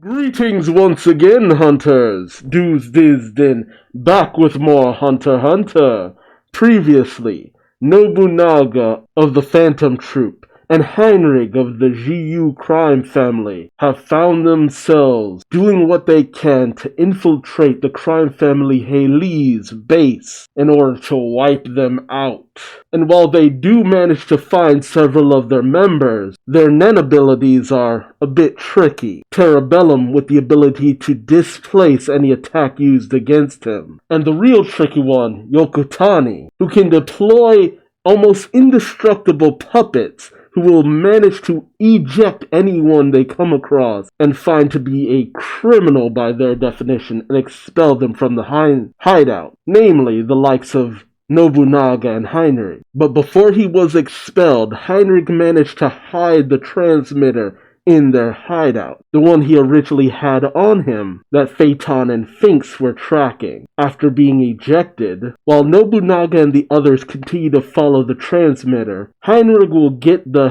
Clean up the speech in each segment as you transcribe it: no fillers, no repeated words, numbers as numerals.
Greetings once again, hunters! Duuz-Diz-Din, back with more Hunter x Hunter. Previously, Nobunaga of the Phantom Troop and Heinrich of the Jiu crime family have found themselves doing what they can to infiltrate the crime family Heilee's base in order to wipe them out. And while they do manage to find several of their members, their Nen abilities are a bit tricky. Terabellum with the ability to displace any attack used against him. And the real tricky one, Yokotani, who can deploy almost indestructible puppets who will manage to eject anyone they come across and find to be a criminal by their definition and expel them from the hideout, namely the likes of Nobunaga and Heinrich. But before he was expelled, Heinrich managed to hide the transmitter in their hideout, the one he originally had on him that Phaeton and Finks were tracking. After being ejected, while Nobunaga and the others continue to follow the transmitter, Heinrich will get the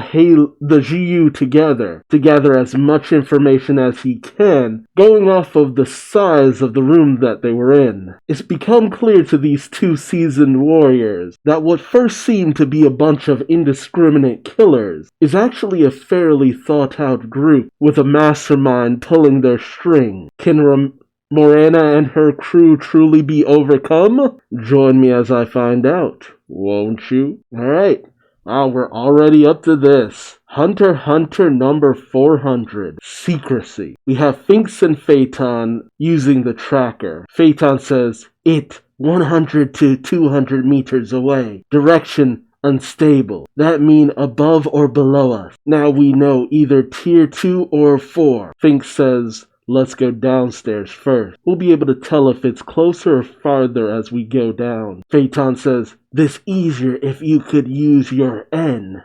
Jiu together to gather as much information as he can, going off of the size of the room that they were in. It's become clear to these two seasoned warriors that what first seemed to be a bunch of indiscriminate killers is actually a fairly thought out group with a mastermind pulling their string. Can Morena and her crew truly be overcome? Join me as I find out, won't you? Alright, we're already up to this. Hunter x Hunter number 400, Secrecy. We have Finks and Phaeton using the tracker. Phaeton says, "It 100 to 200 meters away. Direction unstable. That mean above or below us. Now we know either tier 2 or 4. Finks says, let's go downstairs first. We'll be able to tell if it's closer or farther as we go down. Phaeton says, this easier if you could use your N.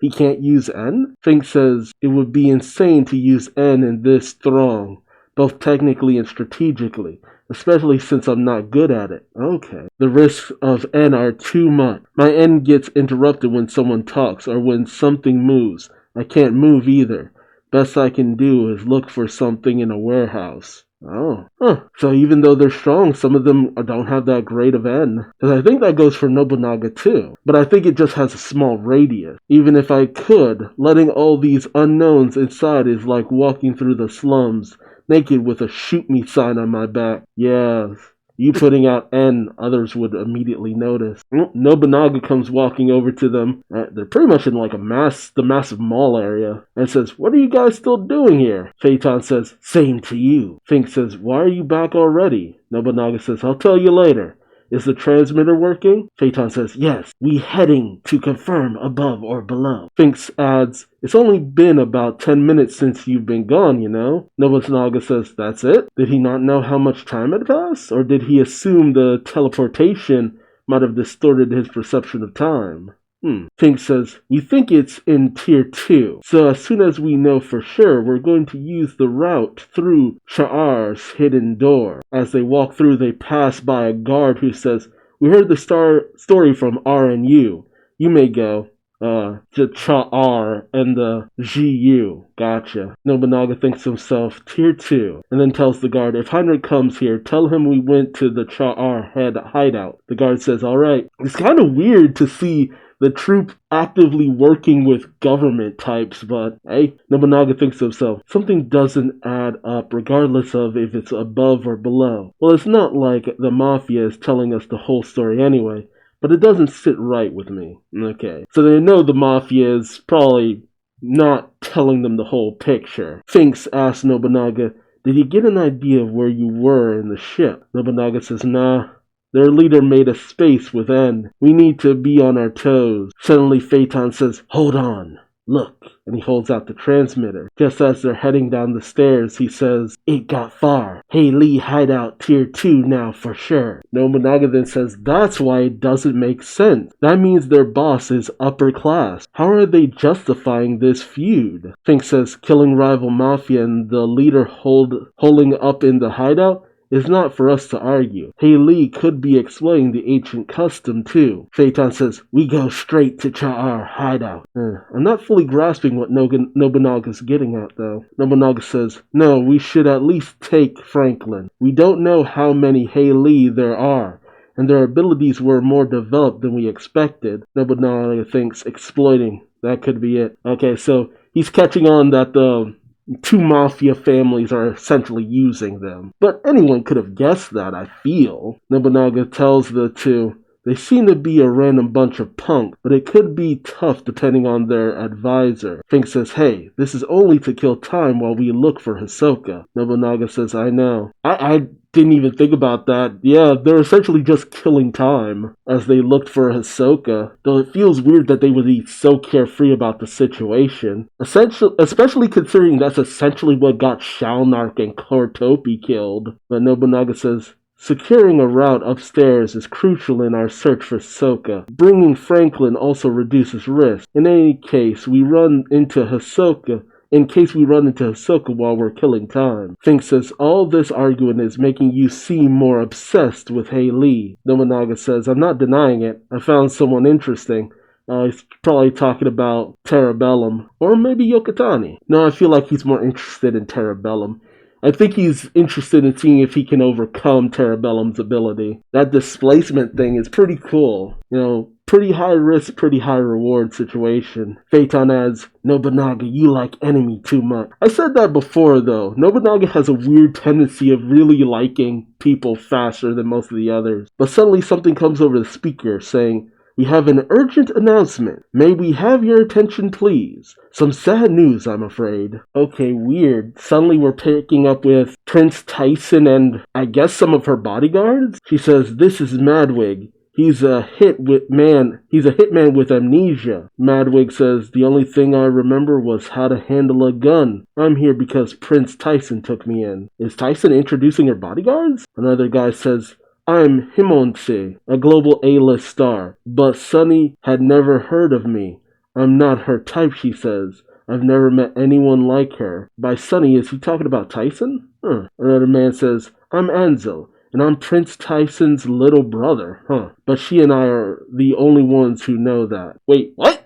He can't use N? Finks says, it would be insane to use N in this throng, both technically and strategically. Especially since I'm not good at it. Okay. The risks of N are too much. My N gets interrupted when someone talks or when something moves. I can't move either. Best I can do is look for something in a warehouse. So even though they're strong, some of them don't have that great of N. Because I think that goes for Nobunaga too. But I think it just has a small radius. Even if I could, letting all these unknowns inside is like walking through the slums naked with a shoot me sign on my back. Yeah, you putting out N, others would immediately notice. Nobunaga comes walking over to them. They're pretty much in like the massive mall area. And says, what are you guys still doing here? Phaeton says, same to you. Fink says, why are you back already? Nobunaga says, I'll tell you later. Is the transmitter working? Phaeton says, yes. We heading to confirm above or below. Finks adds, it's only been about 10 minutes since you've been gone, you know? Nobunaga says, that's it? Did he not know how much time had passed? Or did he assume the teleportation might have distorted his perception of time? Fink says, we think it's in tier 2. So as soon as we know for sure, we're going to use the route through Cha'ar's hidden door. As they walk through, they pass by a guard who says, we heard the story from RNU. You may go. To Cha'ar and the GU. Gotcha. Nobunaga thinks to himself, tier 2, and then tells the guard, if Heinrich comes here, tell him we went to the Cha'ar hideout. The guard says, alright. It's kind of weird to see the troop actively working with government types, but hey, Nobunaga thinks to himself, something doesn't add up regardless of if it's above or below. Well, it's not like the Mafia is telling us the whole story anyway, but it doesn't sit right with me. Okay, so they know the Mafia is probably not telling them the whole picture. Finks asks Nobunaga, did you get an idea of where you were in the ship? Nobunaga says, nah. Their leader made a space with N. We need to be on our toes. Suddenly Phaeton says, hold on. Look. And he holds out the transmitter. Just as they're heading down the stairs, he says, it got far. Heilee hideout tier 2 now for sure. Nobunaga then says, that's why it doesn't make sense. That means their boss is upper class. How are they justifying this feud? Fink says, killing rival mafia and the leader holding up in the hideout? is not for us to argue. Lee could be explaining the ancient custom too. Phaeton says, we go straight to Cha'ar hideout. I'm not fully grasping what Nobunaga's getting at though. Nobunaga says, no, we should at least take Franklin. We don't know how many Lee there are, and their abilities were more developed than we expected. Nobunaga thinks exploiting. That could be it. Okay, so he's catching on that the two mafia families are essentially using them. But anyone could have guessed that, I feel. Nobunaga tells the two, they seem to be a random bunch of punks, but it could be tough depending on their advisor. Fink says, hey, this is only to kill time while we look for Hisoka. Nobunaga says, I know. I didn't even think about that. Yeah, they're essentially just killing time as they looked for Hisoka, though it feels weird that they would be so carefree about the situation. Especially considering that's essentially what got Shalnark and Chlortopi killed. But Nobunaga says, securing a route upstairs is crucial in our search for Hisoka. Bringing Franklin also reduces risk. In any case, we run into Hisoka while we're killing time. Fink says, all this arguing is making you seem more obsessed with Lee. Nobunaga says, I'm not denying it. I found someone interesting. He's probably talking about Terabellum. Or maybe Yokotani. No, I feel like he's more interested in Terabellum. I think he's interested in seeing if he can overcome Terabellum's ability. That displacement thing is pretty cool. You know, pretty high risk, pretty high reward situation. Phaeton adds, Nobunaga, you like enemy too much. I said that before though. Nobunaga has a weird tendency of really liking people faster than most of the others. But suddenly something comes over the speaker saying, we have an urgent announcement. May we have your attention, please? Some sad news, I'm afraid. Okay, weird. Suddenly we're picking up with Prince Tyson and I guess some of her bodyguards? She says, this is Madwig. He's a hitman with amnesia. Madwig says, the only thing I remember was how to handle a gun. I'm here because Prince Tyson took me in. Is Tyson introducing her bodyguards? Another guy says, I'm Himonse, a global A-list star, but Sunny had never heard of me. I'm not her type, she says. I've never met anyone like her. By Sunny, is he talking about Tyson? Another man says, I'm Ansel, and I'm Prince Tyson's little brother. But she and I are the only ones who know that. Wait, what?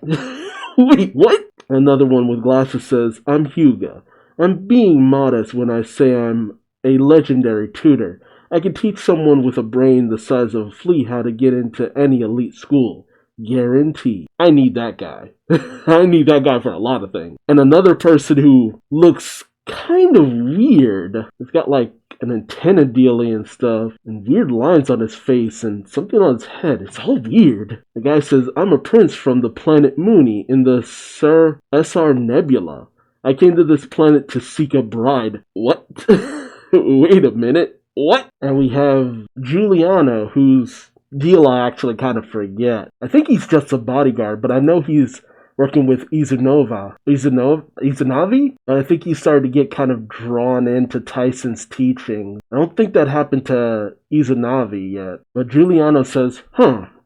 Wait, what? Another one with glasses says, I'm Hyuga. I'm being modest when I say I'm a legendary tutor. I can teach someone with a brain the size of a flea how to get into any elite school. Guaranteed. I need that guy. I need that guy for a lot of things. And another person who looks kind of weird. He's got like an antenna dealy and stuff, and weird lines on his face, and something on his head. It's all weird. The guy says, I'm a prince from the planet Mooney in the SR Nebula. I came to this planet to seek a bride. What? Wait a minute. What? And we have Giuliano, whose deal I actually kind of forget. I think he's just a bodyguard, but I know he's working with Izanagi? But I think he started to get kind of drawn into Tyson's teaching. I don't think that happened to Izanagi yet. But Giuliano says,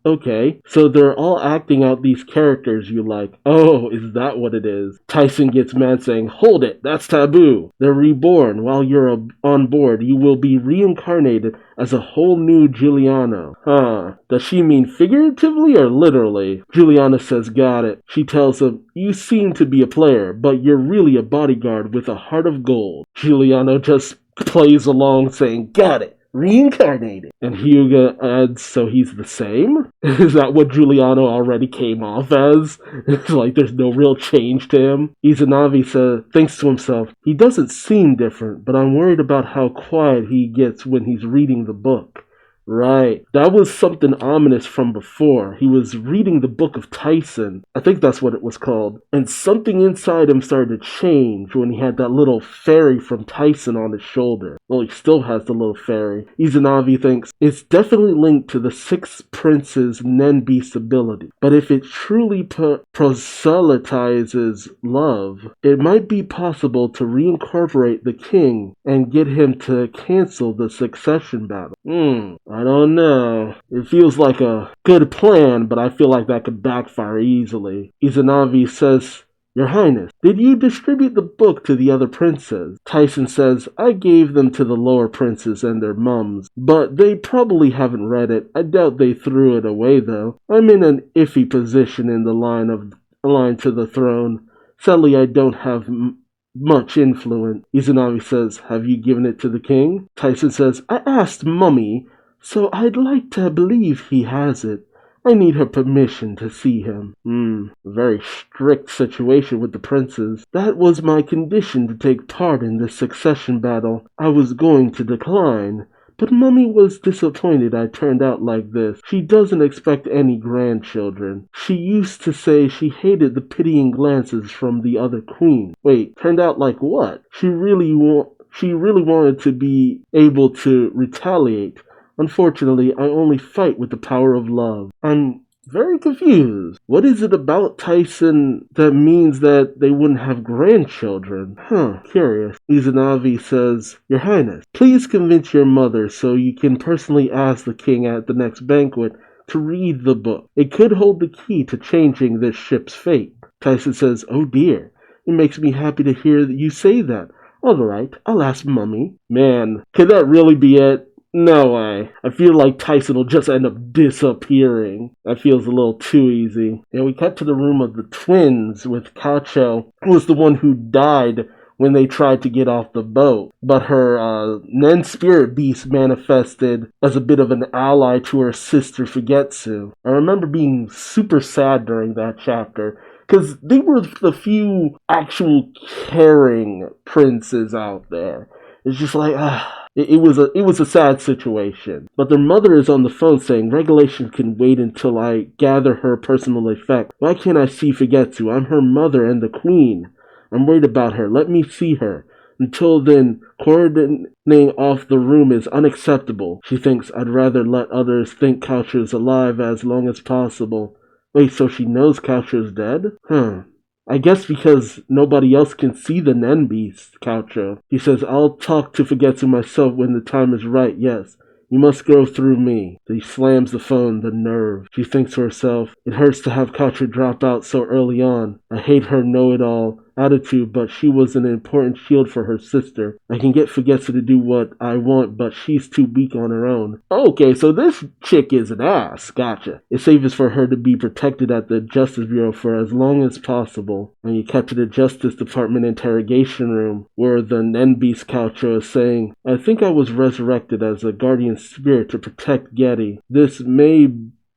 okay, so they're all acting out these characters you like. Oh, is that what it is? Tyson gets mad saying, hold it, that's taboo. They're reborn. While you're on board, you will be reincarnated as a whole new Giuliano. Does she mean figuratively or literally? Giuliano says, got it. She tells him, you seem to be a player, but you're really a bodyguard with a heart of gold. Giuliano just plays along saying, got it. Reincarnated. And Hyuga adds, so he's the same? Is that what Giuliano already came off as? It's like there's no real change to him. Izanagi thinks to himself, he doesn't seem different, but I'm worried about how quiet he gets when he's reading the book. Right. That was something ominous from before. He was reading the book of Tyson. I think that's what it was called. And something inside him started to change when he had that little fairy from Tyson on his shoulder. Well, he still has the little fairy. Izanagi thinks it's definitely linked to the Sixth Prince's Nen Beast ability. But if it truly proselytizes love, it might be possible to reincorporate the king and get him to cancel the succession battle. I don't know. It feels like a good plan, but I feel like that could backfire easily. Izanagi says Your Highness, did you distribute the book to the other princes? Tyson says, I gave them to the lower princes and their mums, but they probably haven't read it. I doubt they threw it away though. I'm in an iffy position in the line to the throne. Sadly, I don't have much influence. Izanami says, have you given it to the king? Tyson says, I asked Mummy, so I'd like to believe he has it. I need her permission to see him. Very strict situation with the princes. That was my condition to take part in this succession battle. I was going to decline, but Mummy was disappointed I turned out like this. She doesn't expect any grandchildren. She used to say she hated the pitying glances from the other queen. Wait, turned out like what? She really wanted to be able to retaliate. Unfortunately, I only fight with the power of love. I'm very confused. What is it about Tyson that means that they wouldn't have grandchildren? Curious. Izanami says, Your Highness, please convince your mother so you can personally ask the king at the next banquet to read the book. It could hold the key to changing this ship's fate. Tyson says, Oh dear, it makes me happy to hear that you say that. All right, I'll ask Mummy. Man, could that really be it? No way. I feel like Tyson will just end up disappearing. That feels a little too easy. And we cut to the room of the twins with Kacho, who was the one who died when they tried to get off the boat. But her Nen spirit beast manifested as a bit of an ally to her sister Fugetsu. I remember being super sad during that chapter, because they were the few actual caring princes out there. It's just like, It was a sad situation. But their mother is on the phone saying, Regulation can wait until I gather her personal effect. Why can't I see Fugetsu? I'm her mother and the queen. I'm worried about her. Let me see her. Until then, cordoning off the room is unacceptable. She thinks I'd rather let others think Coucher's alive as long as possible. Wait, so she knows Coucher's dead? I guess because nobody else can see the Nen Beast, Coucho. He says, I'll talk to Fugetsu myself when the time is right, yes. You must go through me. He slams the phone, the nerve. She thinks to herself, it hurts to have Coucho drop out so early on. I hate her know-it-all attitude, but she was an important shield for her sister. I can get Fugetsu to do what I want, but she's too weak on her own. Okay, so this chick is an ass. Gotcha. It's safest for her to be protected at the Justice Bureau for as long as possible. And you cut to the Justice Department interrogation room, where the Nen Beast Coucho is saying, I think I was resurrected as a guardian spirit to protect Getty. This may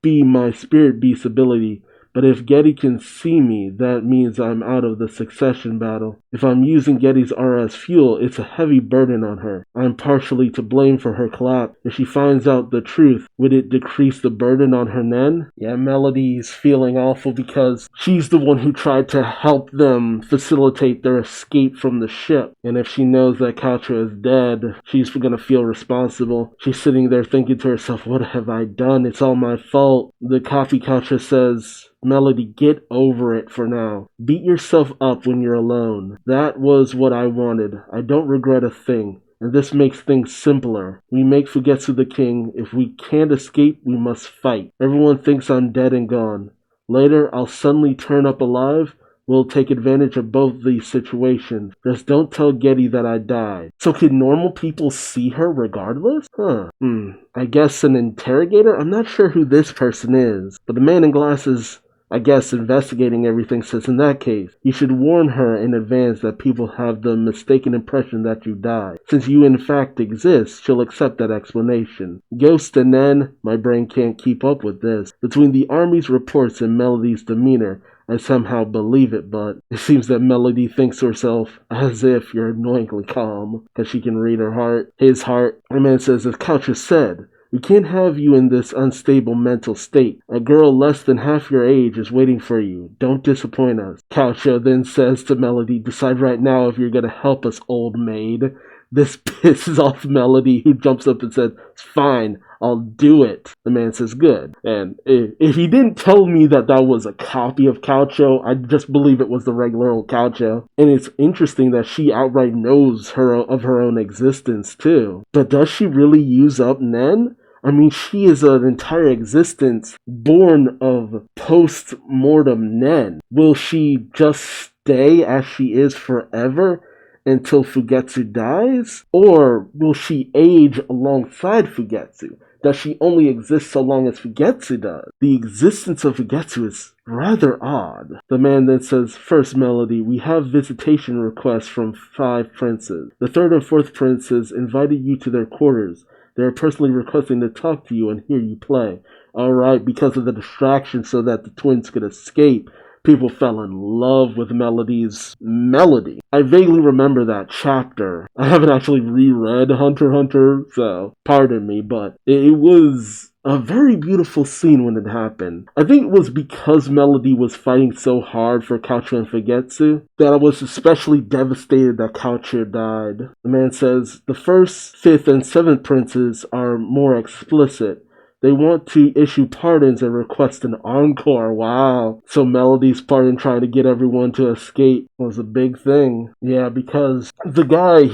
be my spirit beast ability, but if Getty can see me, that means I'm out of the succession battle. If I'm using Getty's aura as fuel, it's a heavy burden on her. I'm partially to blame for her collapse. If she finds out the truth, would it decrease the burden on her Nen? Yeah, Melody's feeling awful because she's the one who tried to help them facilitate their escape from the ship. And if she knows that Coucho is dead, she's gonna feel responsible. She's sitting there thinking to herself, what have I done? It's all my fault. The coffee Coucho says, Melody, get over it for now. Beat yourself up when you're alone. That was what I wanted. I don't regret a thing. And this makes things simpler. We make Fugetsu the king. If we can't escape, we must fight. Everyone thinks I'm dead and gone. Later, I'll suddenly turn up alive. We'll take advantage of both these situations. Just don't tell Getty that I died. So can normal people see her regardless? I guess an interrogator? I'm not sure who this person is. But the man in glasses, I guess, investigating everything, says in that case, you should warn her in advance that people have the mistaken impression that you died. Since you in fact exist, she'll accept that explanation. Ghost and Nen, my brain can't keep up with this. Between the army's reports and Melody's demeanor, I somehow believe it, but it seems that Melody thinks to herself, as if you're annoyingly calm, because she can read her heart, his heart. The man says, as Coucho said, we can't have you in this unstable mental state. A girl less than half your age is waiting for you. Don't disappoint us. Coucho then says to Melody, decide right now if you're going to help us, old maid. This pisses off Melody, who jumps up and says, it's fine, I'll do it. The man says, good. And if he didn't tell me that that was a copy of Coucho, I'd just believe it was the regular old Coucho. And it's interesting that she outright knows of her own existence, too. But does she really use up Nen? I mean, she is an entire existence born of post-mortem Nen. Will she just stay as she is forever until Fugetsu dies? Or will she age alongside Fugetsu? Does she only exist so long as Fugetsu does? The existence of Fugetsu is rather odd. The man then says, "First, Melody, we have visitation requests from 5 princes. The 3rd and 4th princes invited you to their quarters. They are personally requesting to talk to you and hear you play." Alright, because of the distraction so that the twins could escape, people fell in love with Melody's melody. I vaguely remember that chapter. I haven't actually reread Hunter x Hunter, so pardon me, but it was a very beautiful scene when it happened. I think it was because Melody was fighting so hard for Coucher and Fugetsu that I was especially devastated that Coucher died. The man says, "The 1st, 5th, and 7th princes are more explicit. They want to issue pardons and request an encore." Wow. So Melody's part in trying to get everyone to escape was a big thing. Yeah, because the guy,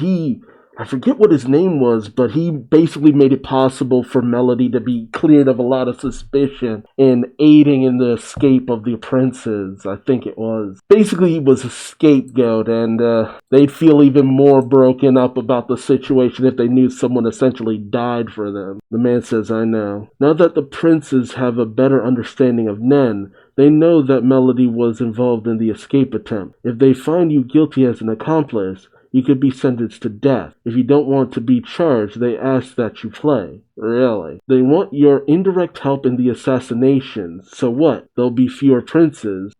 I forget what his name was, but he basically made it possible for Melody to be cleared of a lot of suspicion in aiding in the escape of the princes, I think it was. Basically, he was a scapegoat, and they'd feel even more broken up about the situation if they knew someone essentially died for them. The man says, "I know. Now that the princes have a better understanding of Nen, they know that Melody was involved in the escape attempt. If they find you guilty as an accomplice, you could be sentenced to death. If you don't want to be charged, they ask that you play." Really? They want your indirect help in the assassination. So what? There'll be fewer princes.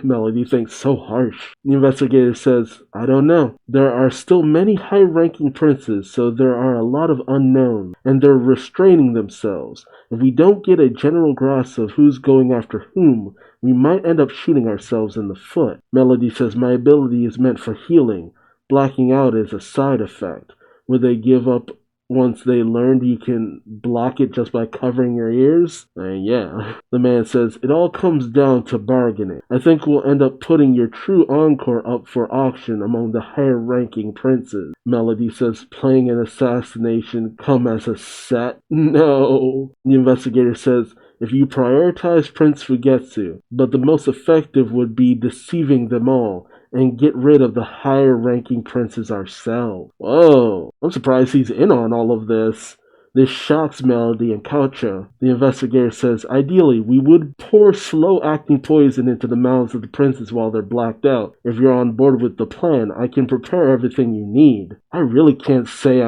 Melody thinks, so harsh. The investigator says, "I don't know. There are still many high-ranking princes, so there are a lot of unknowns, and they're restraining themselves. If we don't get a general grasp of who's going after whom, we might end up shooting ourselves in the foot." Melody says, "My ability is meant for healing. Blacking out is a side effect. Would they give up once they learned you can block it just by covering your ears?" Yeah. The man says, "It all comes down to bargaining. I think we'll end up putting your true encore up for auction among the higher-ranking princes." Melody says, "Playing an assassination come as a set?" No. The investigator says, "If you prioritize Prince Fugetsu, but the most effective would be deceiving them all and get rid of the higher-ranking princes ourselves." Whoa, I'm surprised he's in on all of this. This shocks Melody and Coucher. The investigator says, "Ideally, we would pour slow-acting poison into the mouths of the princes while they're blacked out. If you're on board with the plan, I can prepare everything you need." I really can't say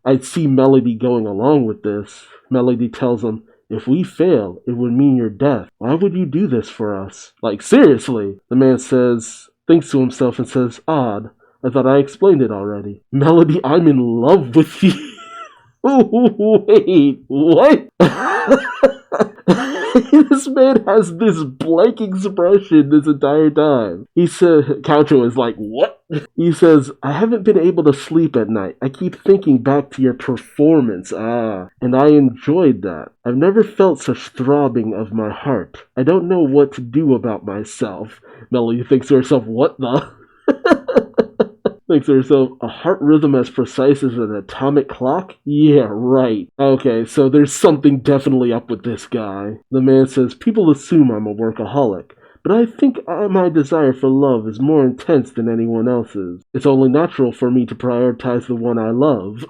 I'd see Melody going along with this. Melody tells him, "If we fail, it would mean your death. Why would you do this for us? Like, seriously?" The man thinks to himself and says, "Odd. I thought I explained it already." "Melody, I'm in love with you." Wait, what? This man has this blank expression this entire time. He said, Coucho is like, "What?" He says, "I haven't been able to sleep at night. I keep thinking back to your performance. And I enjoyed that. I've never felt such throbbing of my heart. I don't know what to do about myself." Melody thinks to herself, what the? Thinks to herself, a heart rhythm as precise as an atomic clock? Yeah, right. Okay, so there's something definitely up with this guy. The man says, "People assume I'm a workaholic, but I think my desire for love is more intense than anyone else's. It's only natural for me to prioritize the one I love."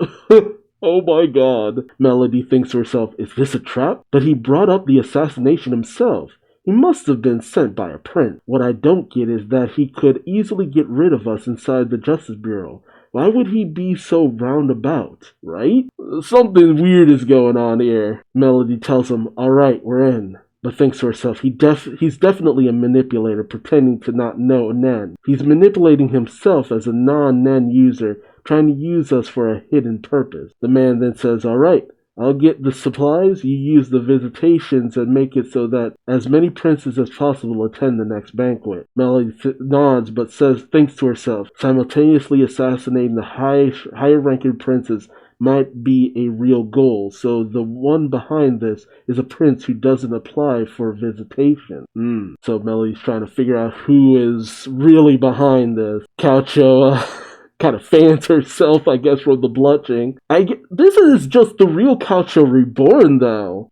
Oh my god. Melody thinks to herself, is this a trap? But he brought up the assassination himself. He must have been sent by a prince. What I don't get is that he could easily get rid of us inside the Justice Bureau. Why would he be so roundabout, right? Something weird is going on here. Melody tells him, "Alright, we're in." But thinks to herself, he's definitely a manipulator pretending to not know Nen. He's manipulating himself as a non-Nen user, trying to use us for a hidden purpose. The man then says, "Alright, I'll get the supplies, you use the visitations and make it so that as many princes as possible attend the next banquet." Melody nods but thinks to herself, simultaneously assassinating the higher-ranking princes might be a real goal, so the one behind this is a prince who doesn't apply for visitation. So Melody's trying to figure out who is really behind this. Coucho, kind of fans herself, I guess, from the blushing. This is just the real Coucho reborn, though.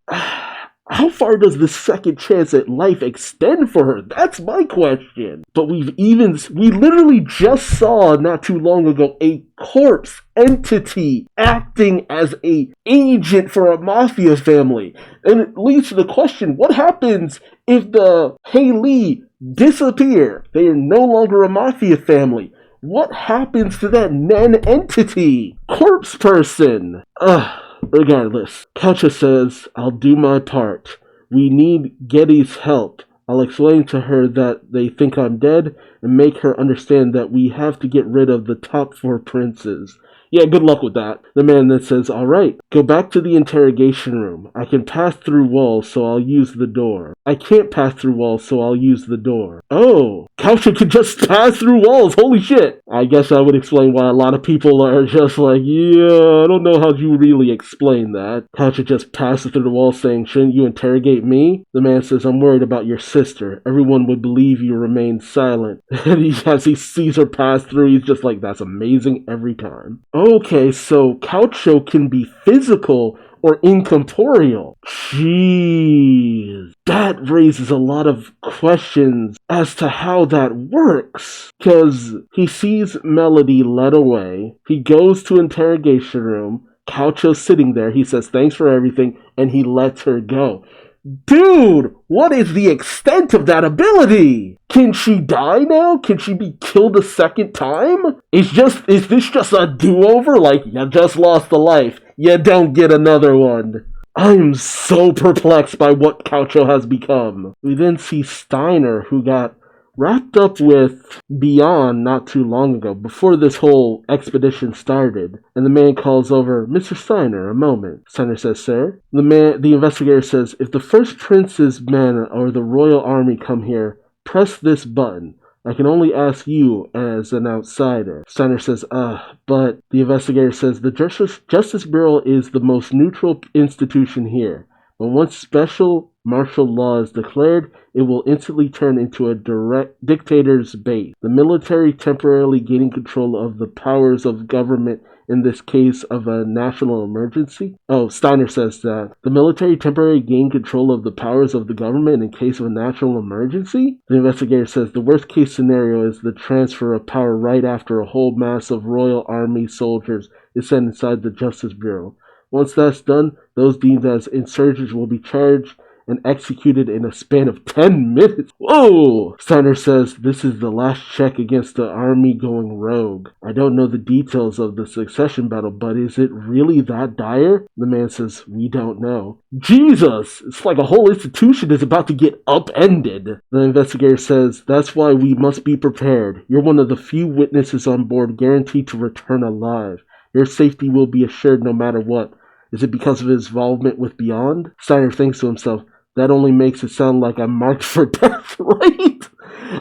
How far does the second chance at life extend for her? That's my question. But we literally just saw not too long ago a corpse entity acting as a agent for a mafia family. And it leads to the question, what happens if the Haley disappear? They are no longer a mafia family. What happens to that non-entity? Corpse person. Regardless, Katja says, I'll do my part. We need Getty's help. I'll explain to her that they think I'm dead and make her understand that we have to get rid of the top 4 princes. Yeah, good luck with that. The man then says, alright, go back to the interrogation room. I can pass through walls, so I'll use the door. I can't pass through walls, so I'll use the door. Oh, Coucha can just pass through walls, holy shit! I guess I would explain why a lot of people are just like, yeah, I don't know how you really explain that. Coucha just passes through the walls saying, shouldn't you interrogate me? The man says, I'm worried about your sister. Everyone would believe you remain silent. And as he sees her pass through, he's just like, that's amazing every time. Okay, so Caucho can be physical or incorporeal. Jeez. That raises a lot of questions as to how that works. Because he sees Melody led away. He goes to interrogation room. Caucho's sitting there. He says, thanks for everything. And he lets her go. Dude, what is the extent of that ability? Can she die now? Can she be killed a second time? Is this just a do-over? Like, you just lost a life. You don't get another one. I'm so perplexed by what Caucho has become. We then see Steiner, who got wrapped up with Beyond not too long ago, before this whole expedition started, and the man calls over, Mr. Steiner, a moment. Steiner says, sir? The investigator says, if the first prince's men or the royal army come here, press this button. I can only ask you as an outsider. Steiner says, but the investigator says, the Justice Bureau is the most neutral institution here. But once special martial law is declared, it will instantly turn into a direct dictator's base. The military temporarily gaining control of the powers of government in this case of a national emergency. Oh, Steiner says that. The military temporarily gain control of the powers of the government in case of a national emergency? The investigator says the worst case scenario is the transfer of power right after a whole mass of Royal Army soldiers is sent inside the Justice Bureau. Once that's done, those deemed as insurgents will be charged and executed in a span of 10 minutes. Whoa! Steiner says this is the last check against the army going rogue. I don't know the details of the succession battle, but is it really that dire? The man says, we don't know. Jesus! It's like a whole institution is about to get upended. The investigator says, that's why we must be prepared. You're one of the few witnesses on board guaranteed to return alive. Your safety will be assured no matter what. Is it because of his involvement with Beyond? Steiner thinks to himself, that only makes it sound like I'm marked for death, right?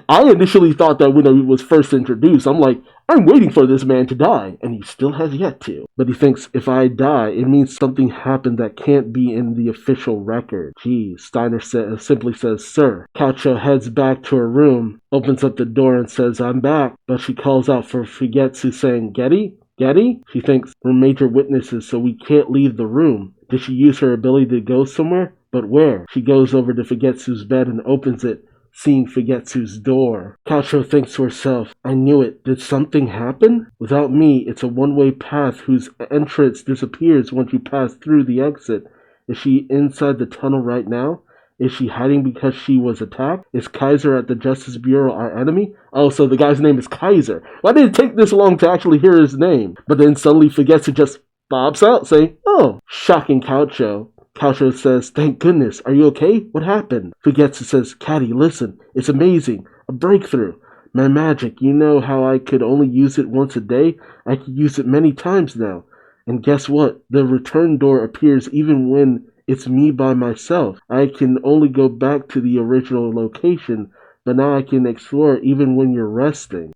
I initially thought that when he was first introduced, I'm like, I'm waiting for this man to die, and he still has yet to. But he thinks, if I die, it means something happened that can't be in the official record. Geez, Steiner simply says, sir. Caucho heads back to her room, opens up the door and says, I'm back. But she calls out for Fugetsu saying, Getty? Getty? She thinks we're major witnesses, so we can't leave the room. Did she use her ability to go somewhere? But where? She goes over to Fugetsu's bed and opens it, seeing Fugetsu's door. Caucho thinks to herself, I knew it. Did something happen? Without me, it's a one-way path whose entrance disappears once you pass through the exit. Is she inside the tunnel right now? Is she hiding because she was attacked? Is Kaiser at the Justice Bureau our enemy? Oh, so the guy's name is Kaiser. Why did it take this long to actually hear his name? But then suddenly Fugetsu just bobs out saying, oh, shocking Caucho. Caucho says, thank goodness. Are you okay? What happened? Fugetsu says, Catty, listen. It's amazing. A breakthrough. My magic. You know how I could only use it once a day? I could use it many times now. And guess what? The return door appears even when it's me by myself. I can only go back to the original location, but now I can explore even when you're resting.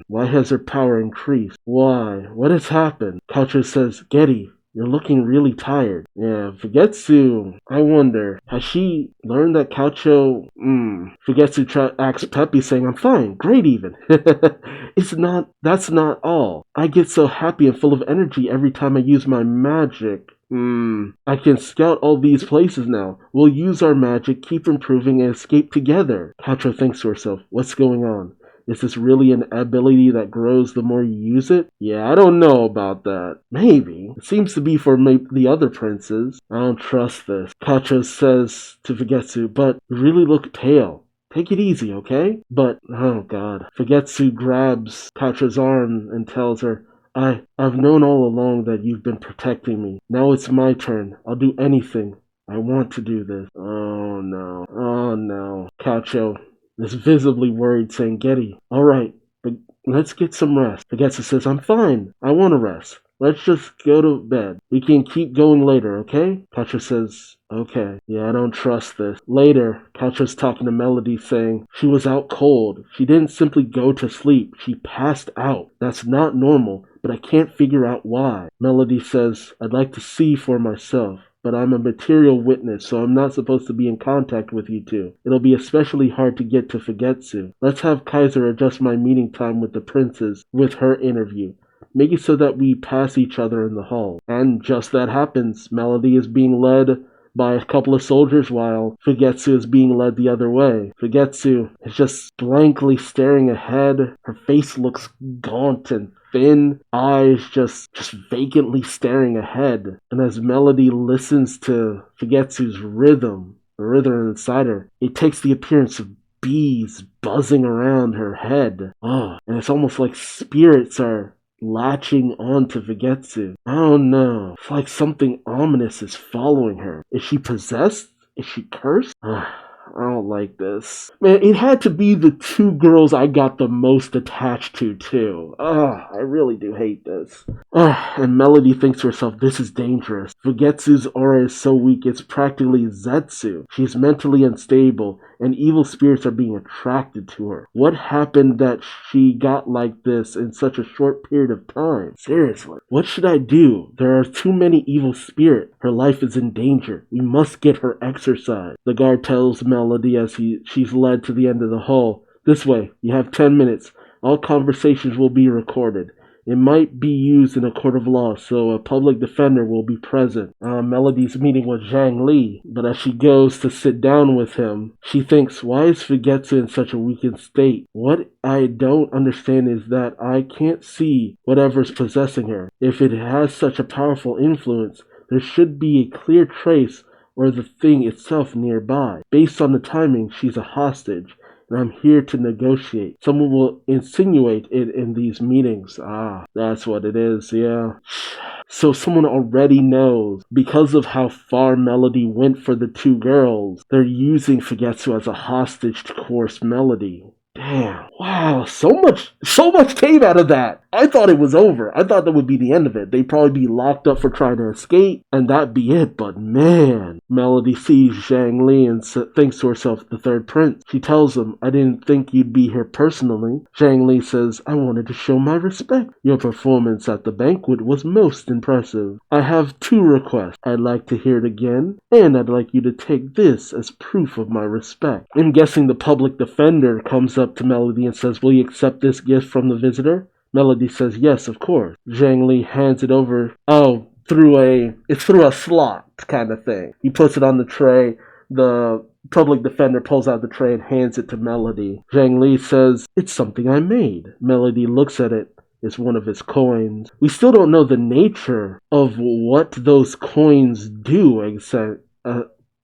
Why has her power increased? Why? What has happened? Caucho says, Getty, you're looking really tired. Yeah, Fugetsu, I wonder, has she learned that Caucho, Fugetsu acts peppy saying, I'm fine, great even. That's not all. I get so happy and full of energy every time I use my magic. I can scout all these places now. We'll use our magic, keep improving, and escape together. Kacho thinks to herself, what's going on? Is this really an ability that grows the more you use it? Yeah, I don't know about that. Maybe. It seems to be for the other princes. I don't trust this. Kacho says to Fugetsu, but you really look pale. Take it easy, okay? But, oh god. Fugetsu grabs Kacho's arm and tells her, I've known all along that you've been protecting me. Now it's my turn. I'll do anything. I want to do this. Oh no. Oh no. Kacho is visibly worried, saying, Getty, alright, but let's get some rest. Fugetsu says, I'm fine. I want to rest. Let's just go to bed. We can keep going later, okay? Kacho says, okay. Yeah, I don't trust this. Later, Kacho's talking to Melody saying, she was out cold. She didn't simply go to sleep. She passed out. That's not normal, but I can't figure out why. Melody says, I'd like to see for myself. But I'm a material witness, so I'm not supposed to be in contact with you two. It'll be especially hard to get to Fugetsu. Let's have Kaiser adjust my meeting time with the princes with her interview. Make it so that we pass each other in the hall. And just that happens. Melody is being led by a couple of soldiers while Fugetsu is being led the other way. Fugetsu is just blankly staring ahead. Her face looks gaunt and thin, eyes just vacantly staring ahead. And as Melody listens to Fugetsu's rhythm, the rhythm inside her, it takes the appearance of bees buzzing around her head. Oh, and it's almost like spirits are latching onto Fugetsu. I don't know. It's like something ominous is following her. Is she possessed? Is she cursed? I don't like this. Man, it had to be the two girls I got the most attached to, too. I really do hate this. And Melody thinks to herself, this is dangerous. Fugetsu's aura is so weak, it's practically Zetsu. She's mentally unstable, and evil spirits are being attracted to her. What happened that she got like this in such a short period of time? Seriously. What should I do? There are too many evil spirits. Her life is in danger. We must get her exorcised. The guard tells Melody as she's led to the end of the hall. This way. You have 10 minutes. All conversations will be recorded. It might be used in a court of law, so a public defender will be present. Melody's meeting with Zhang Li, but as she goes to sit down with him, she thinks, why is Fugetsu in such a weakened state? What I don't understand is that I can't see whatever's possessing her. If it has such a powerful influence, there should be a clear trace or the thing itself nearby. Based on the timing, she's a hostage. And I'm here to negotiate. Someone will insinuate it in these meetings. That's what it is, yeah. So someone already knows. Because of how far Melody went for the two girls, they're using Fugetsu as a hostage to coerce Melody. Damn. Wow, so much came out of that. I thought it was over. I thought that would be the end of it. They'd probably be locked up for trying to escape, and that'd be it. But man, Melody sees Zhang Li and thinks to herself, the third prince. She tells him, I didn't think you'd be here personally. Zhang Li says, I wanted to show my respect. Your performance at the banquet was most impressive. I have 2 requests. I'd like to hear it again, and I'd like you to take this as proof of my respect. I'm guessing the public defender comes up to Melody and says, will you accept this gift from the visitor? Melody says, yes, of course. Zhang Li hands it over. It's through a slot kind of thing. He puts it on the tray. The public defender pulls out the tray and hands it to Melody. Zhang Li says, it's something I made. Melody looks at it. It's one of his coins. We still don't know the nature of what those coins do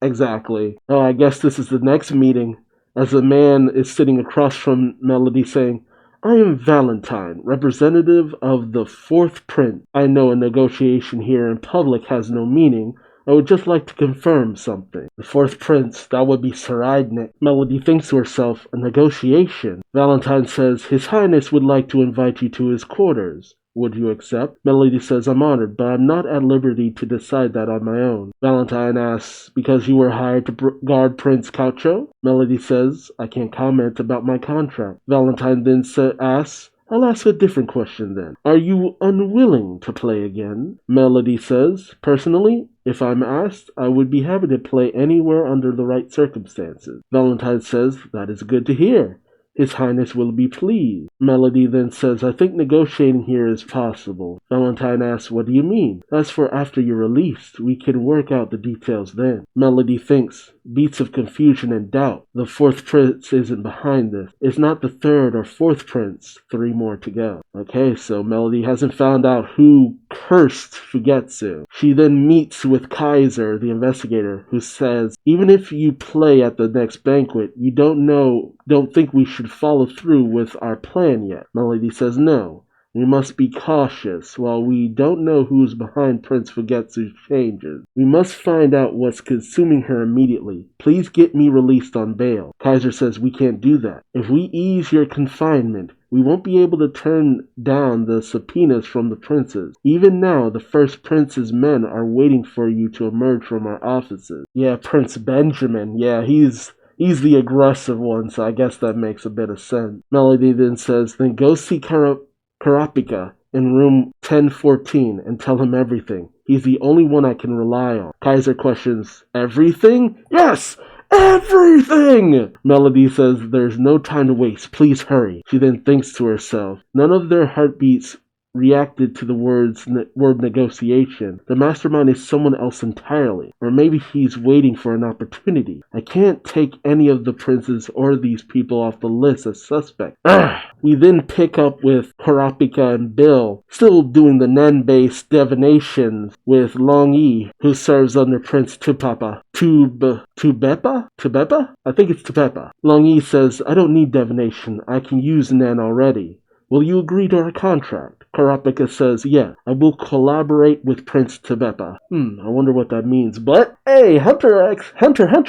exactly. I guess this is the next meeting, as a man is sitting across from Melody saying, I am Valentine, representative of the 4th Prince. I know a negotiation here in public has no meaning. I would just like to confirm something. The 4th Prince, that would be Saraidnik. Melody thinks to herself, a negotiation. Valentine says, His Highness would like to invite you to his quarters. Would you accept? Melody says, I'm honored, but I'm not at liberty to decide that on my own. Valentine asks, because you were hired to guard Prince Caucho? Melody says, I can't comment about my contract. Valentine then asks, I'll ask a different question then. Are you unwilling to play again? Melody says, personally, if I'm asked, I would be happy to play anywhere under the right circumstances. Valentine says, that is good to hear. His Highness will be pleased. Melody then says, I think negotiating here is possible. Valentine asks, what do you mean? As for after you're released, we can work out the details then. Melody thinks, beats of confusion and doubt. The fourth prince isn't behind this. It's not the third or fourth prince. 3 more to go. Okay, so Melody hasn't found out who cursed Fugetsu. She then meets with Kaiser, the investigator, who says, even if you play at the next banquet, you don't think we should follow through with our plan yet. Melody says no. We must be cautious. While we don't know who's behind Prince Fugetsu's changes, we must find out what's consuming her immediately. Please get me released on bail. Kaiser says we can't do that. If we ease your confinement, we won't be able to turn down the subpoenas from the princes. Even now, the first prince's men are waiting for you to emerge from our offices. Yeah, Prince Benjamin. Yeah, he's the aggressive one, so I guess that makes a bit of sense. Melody then says, then go see Karapika in room 1014 and tell him everything. He's the only one I can rely on. Kaiser questions, everything? Yes! Everything! Melody says, there's no time to waste. Please hurry. She then thinks to herself, none of their heartbeats reacted to the word negotiation. The mastermind is someone else entirely. Or maybe he's waiting for an opportunity. I can't take any of the princes or these people off the list as suspects. We then pick up with Karapika and Bill, still doing the Nen-based divinations with Long Yi, who serves under Prince Tubepa? I think it's Tubepa. Long Yi says, I don't need divination. I can use Nen already. Will you agree to our contract? Karapika says, yeah, I will collaborate with Prince Tubepa. I wonder what that means. But, hey, Hunter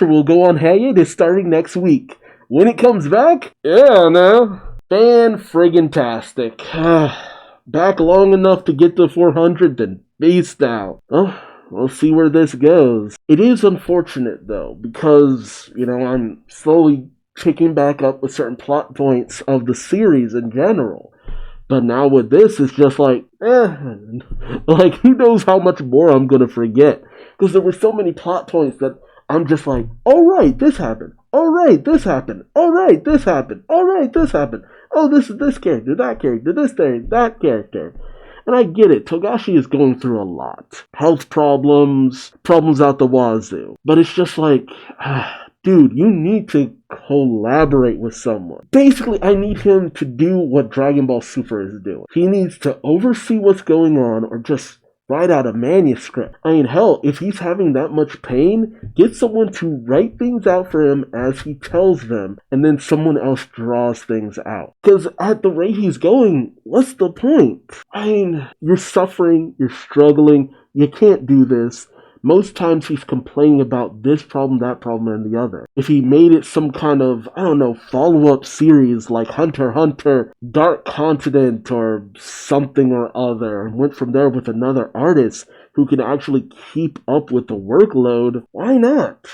will go on hiatus starting next week. When it comes back, yeah, no. Fan-friggin-tastic. Back long enough to get to 400, then beast out. Oh, we'll see where this goes. It is unfortunate, though, because, I'm slowly picking back up with certain plot points of the series in general. But now with this, it's just like, who knows how much more I'm going to forget. Because there were so many plot points that I'm just like, alright, this happened. Alright, this happened. Alright, this happened. Alright, this happened. Oh, this is this character, that character, this character, that character. And I get it, Togashi is going through a lot. Health problems out the wazoo. But it's just like, dude, you need to collaborate with someone. Basically, I need him to do what Dragon Ball Super is doing. He needs to oversee what's going on or just write out a manuscript. I mean, hell, if he's having that much pain, get someone to write things out for him as he tells them, and then someone else draws things out. Because at the rate he's going, what's the point? I mean, you're suffering, you're struggling, you can't do this. Most times he's complaining about this problem, that problem, and the other. If he made it some kind of, follow-up series like Hunter x Hunter, Dark Continent, or something or other, and went from there with another artist who can actually keep up with the workload, why not?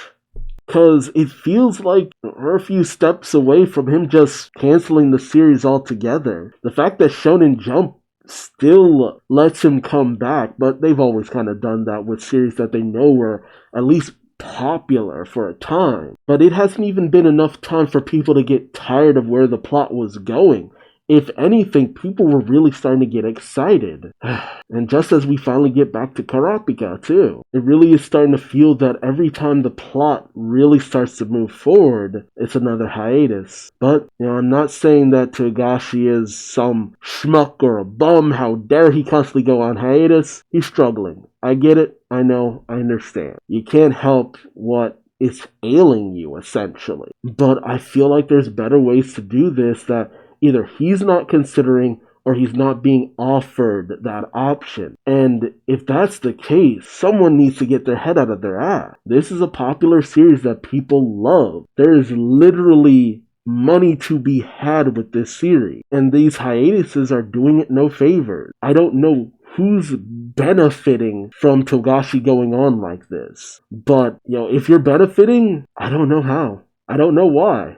Because it feels like we're a few steps away from him just canceling the series altogether. The fact that Shonen Jump still lets him come back, but they've always kind of done that with series that they know were at least popular for a time. But it hasn't even been enough time for people to get tired of where the plot was going. If anything, people were really starting to get excited. And just as we finally get back to Karapika, too, it really is starting to feel that every time the plot really starts to move forward, it's another hiatus. But, I'm not saying that Togashi is some schmuck or a bum. How dare he constantly go on hiatus? He's struggling. I get it. I know. I understand. You can't help what is ailing you, essentially. But I feel like there's better ways to do this that either he's not considering or he's not being offered that option. And if that's the case, someone needs to get their head out of their ass. This is a popular series that people love. There is literally money to be had with this series. And these hiatuses are doing it no favors. I don't know who's benefiting from Togashi going on like this. But, if you're benefiting, I don't know how. I don't know why.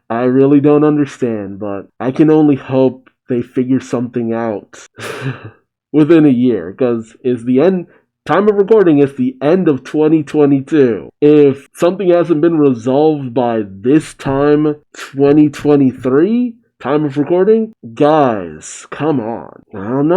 I really don't understand, but I can only hope they figure something out within a year, because is the end Time of recording is the end of 2022. If something hasn't been resolved by this time, 2023, time of recording, guys, come on. I don't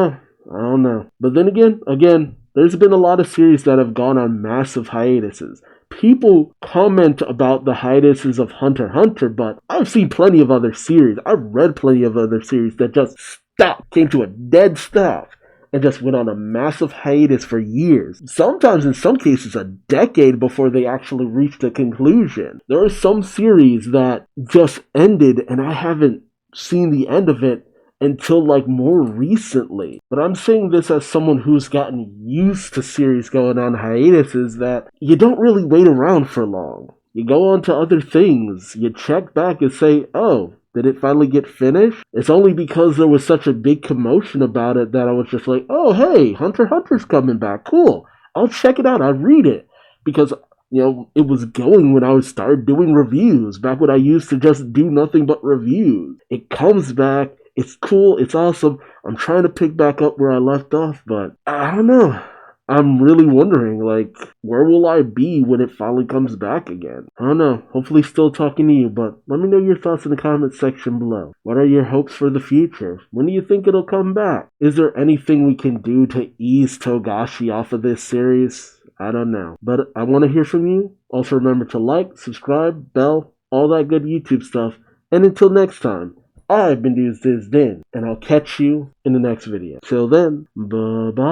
know. But then again, there's been a lot of series that have gone on massive hiatuses. People comment about the hiatuses of Hunter x Hunter, but I've seen plenty of other series. I've read plenty of other series that just stopped, came to a dead stop, and just went on a massive hiatus for years. Sometimes, in some cases, a decade before they actually reached a conclusion. There are some series that just ended, and I haven't seen the end of it until like more recently. But I'm saying this as someone who's gotten used to series going on hiatuses, that you don't really wait around for long. You go on to other things. You check back and say, oh, did it finally get finished? It's only because there was such a big commotion about it that I was just like, oh, hey, Hunter x Hunter's coming back. Cool. I'll check it out. I'll read it. Because, it was going when I started doing reviews, back when I used to just do nothing but reviews. It comes back. It's cool. It's awesome. I'm trying to pick back up where I left off, but I don't know. I'm really wondering, where will I be when it finally comes back again? I don't know. Hopefully still talking to you, but let me know your thoughts in the comments section below. What are your hopes for the future? When do you think it'll come back? Is there anything we can do to ease Togashi off of this series? I don't know. But I want to hear from you. Also remember to like, subscribe, bell, all that good YouTube stuff. And until next time, I've been Duuz-Diz-Din, and I'll catch you in the next video. Till then, bye-bye.